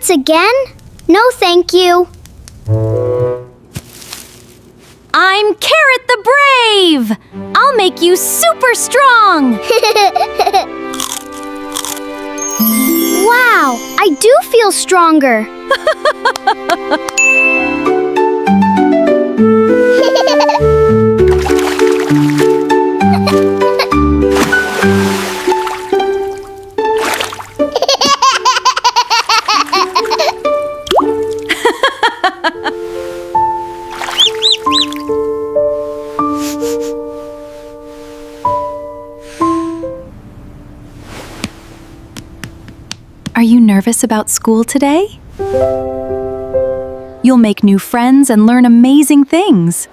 Carrots again? No, thank you. I'm Carrot the Brave! I'll make you super strong! Wow, I do feel stronger. Are you nervous about school today? You'll make new friends and learn amazing things.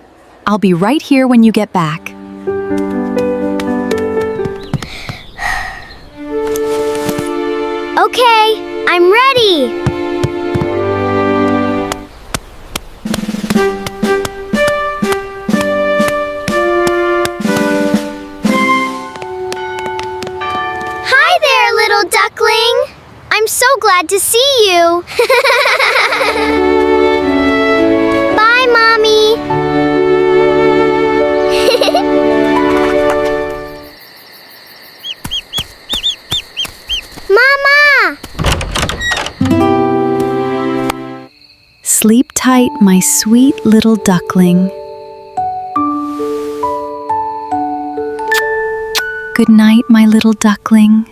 I'll be right here when you get back. Okay, I'm ready. Hi there, little duckling. I'm so glad to see you. Bye, Mommy. Mama! Sleep tight, my sweet little duckling. Good night, my little duckling.